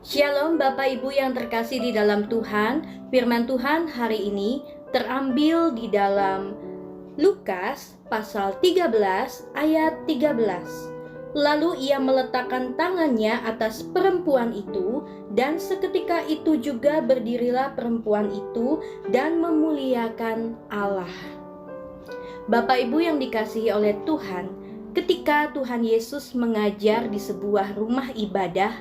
Shalom Bapak Ibu yang terkasih di dalam Tuhan. Firman Tuhan hari ini terambil di dalam Lukas pasal 13 ayat 13. Lalu ia meletakkan tangannya atas perempuan itu, dan seketika itu juga berdirilah perempuan itu dan memuliakan Allah. Bapak Ibu yang dikasihi oleh Tuhan, ketika Tuhan Yesus mengajar di sebuah rumah ibadah,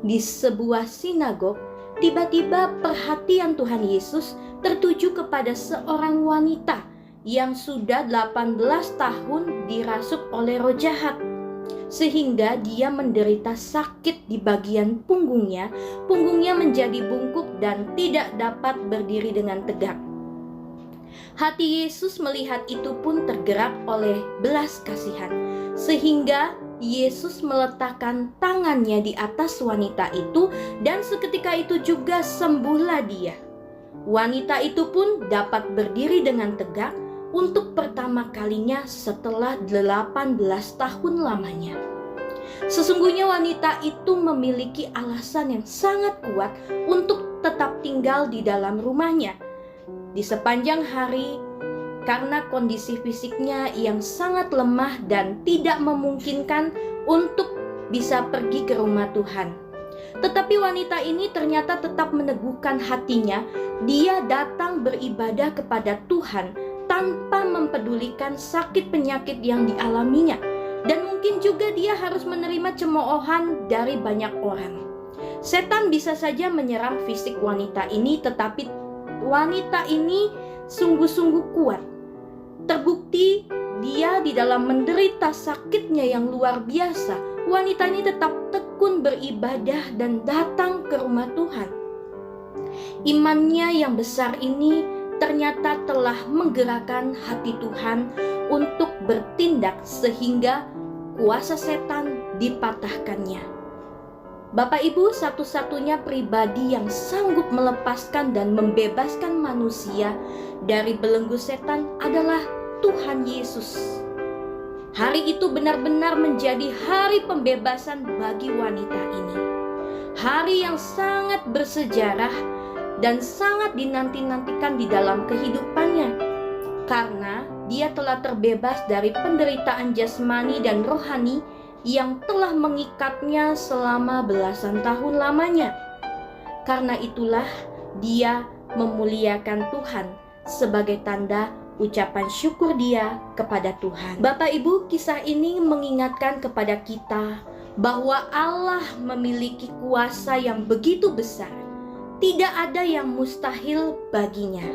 di sebuah sinagog, tiba-tiba perhatian Tuhan Yesus tertuju kepada seorang wanita yang sudah 18 tahun dirasuk oleh roh jahat, sehingga dia menderita sakit di bagian punggungnya menjadi bungkuk dan tidak dapat berdiri dengan tegak. Hati Yesus melihat itu pun tergerak oleh belas kasihan, sehingga Yesus meletakkan tangannya di atas wanita itu, dan seketika itu juga sembuhlah dia. Wanita itu pun dapat berdiri dengan tegak untuk pertama kalinya setelah 18 tahun lamanya. Sesungguhnya wanita itu memiliki alasan yang sangat kuat untuk tetap tinggal di dalam rumahnya di sepanjang hari, karena kondisi fisiknya yang sangat lemah dan tidak memungkinkan untuk bisa pergi ke rumah Tuhan. Tetapi wanita ini ternyata tetap meneguhkan hatinya. Dia datang beribadah kepada Tuhan tanpa mempedulikan sakit penyakit yang dialaminya. Dan mungkin juga dia harus menerima cemoohan dari banyak orang. Setan bisa saja menyerang fisik wanita ini, tetapi wanita ini sungguh-sungguh kuat. Terbukti dia di dalam menderita sakitnya yang luar biasa, wanita ini tetap tekun beribadah dan datang ke rumah Tuhan. Imannya yang besar ini ternyata telah menggerakkan hati Tuhan untuk bertindak sehingga kuasa setan dipatahkannya. Bapak Ibu, satu-satunya pribadi yang sanggup melepaskan dan membebaskan manusia dari belenggu setan adalah Tuhan Yesus. Hari itu benar-benar menjadi hari pembebasan bagi wanita ini. Hari yang sangat bersejarah dan sangat dinanti-nantikan di dalam kehidupannya, karena dia telah terbebas dari penderitaan jasmani dan rohani yang telah mengikatnya selama belasan tahun lamanya. Karena itulah dia memuliakan Tuhan sebagai tanda ucapan syukur dia kepada Tuhan. Bapak Ibu, kisah ini mengingatkan kepada kita bahwa Allah memiliki kuasa yang begitu besar. Tidak ada yang mustahil baginya.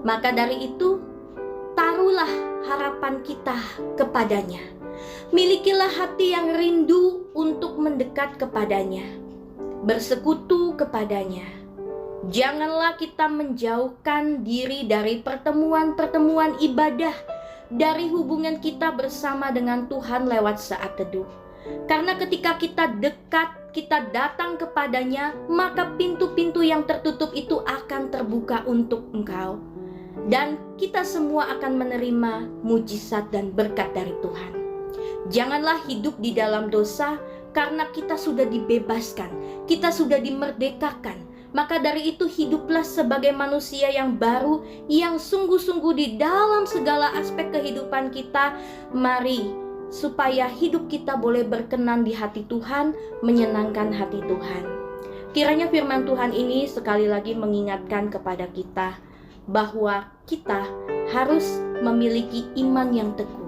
Maka dari itu, taruhlah harapan kita kepadanya. Milikilah hati yang rindu untuk mendekat kepadanya, bersekutu kepadanya. Janganlah kita menjauhkan diri dari pertemuan-pertemuan ibadah, dari hubungan kita bersama dengan Tuhan lewat saat teduh. Karena ketika kita dekat, kita datang kepadanya, maka pintu-pintu yang tertutup itu akan terbuka untuk engkau. Dan kita semua akan menerima mujizat dan berkat dari Tuhan. Janganlah hidup di dalam dosa, karena kita sudah dibebaskan, kita sudah dimerdekakan. Maka dari itu hiduplah sebagai manusia yang baru, yang sungguh-sungguh di dalam segala aspek kehidupan kita. Mari, supaya hidup kita boleh berkenan di hati Tuhan, menyenangkan hati Tuhan. Kiranya firman Tuhan ini sekali lagi mengingatkan kepada kita bahwa kita harus memiliki iman yang teguh.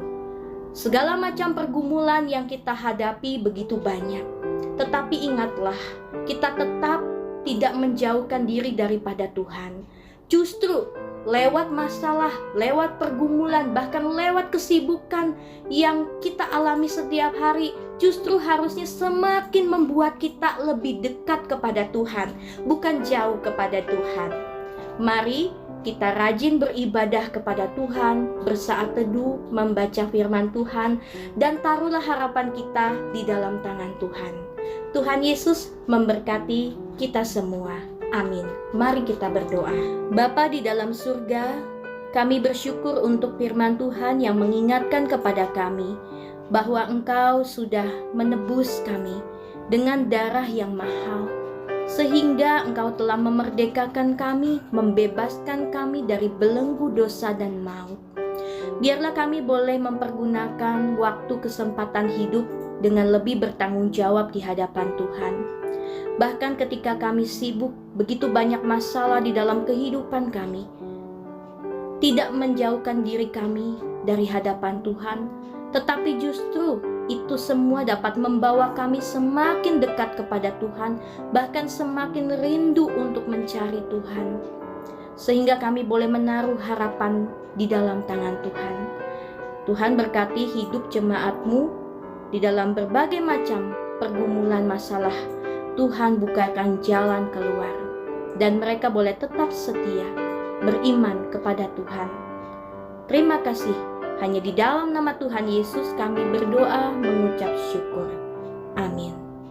Segala macam pergumulan yang kita hadapi begitu banyak, tetapi ingatlah, kita tetap tidak menjauhkan diri daripada Tuhan. Justru lewat masalah, lewat pergumulan, bahkan lewat kesibukan yang kita alami setiap hari, justru harusnya semakin membuat kita lebih dekat kepada Tuhan, bukan jauh kepada Tuhan. Mari kita rajin beribadah kepada Tuhan, bersaat teduh, membaca firman Tuhan, dan taruhlah harapan kita di dalam tangan Tuhan. Tuhan Yesus memberkati kita semua. Amin. Mari kita berdoa. Bapa di dalam surga, kami bersyukur untuk firman Tuhan yang mengingatkan kepada kami bahwa Engkau sudah menebus kami dengan darah yang mahal. sehingga Engkau telah memerdekakan kami, membebaskan kami dari belenggu dosa dan maut. Biarlah kami boleh mempergunakan waktu kesempatan hidup dengan lebih bertanggung jawab di hadapan Tuhan. Bahkan ketika kami sibuk, begitu banyak masalah di dalam kehidupan kami, tidak menjauhkan diri kami dari hadapan Tuhan, tetapi justru itu semua dapat membawa kami semakin dekat kepada Tuhan, bahkan semakin rindu untuk mencari Tuhan, sehingga kami boleh menaruh harapan di dalam tangan Tuhan. Tuhan berkati hidup jemaat-Mu di dalam berbagai macam pergumulan masalah. Tuhan bukakan jalan keluar, dan mereka boleh tetap setia beriman kepada Tuhan. Terima kasih. Hanya di dalam nama Tuhan Yesus kami berdoa mengucap syukur. Amin.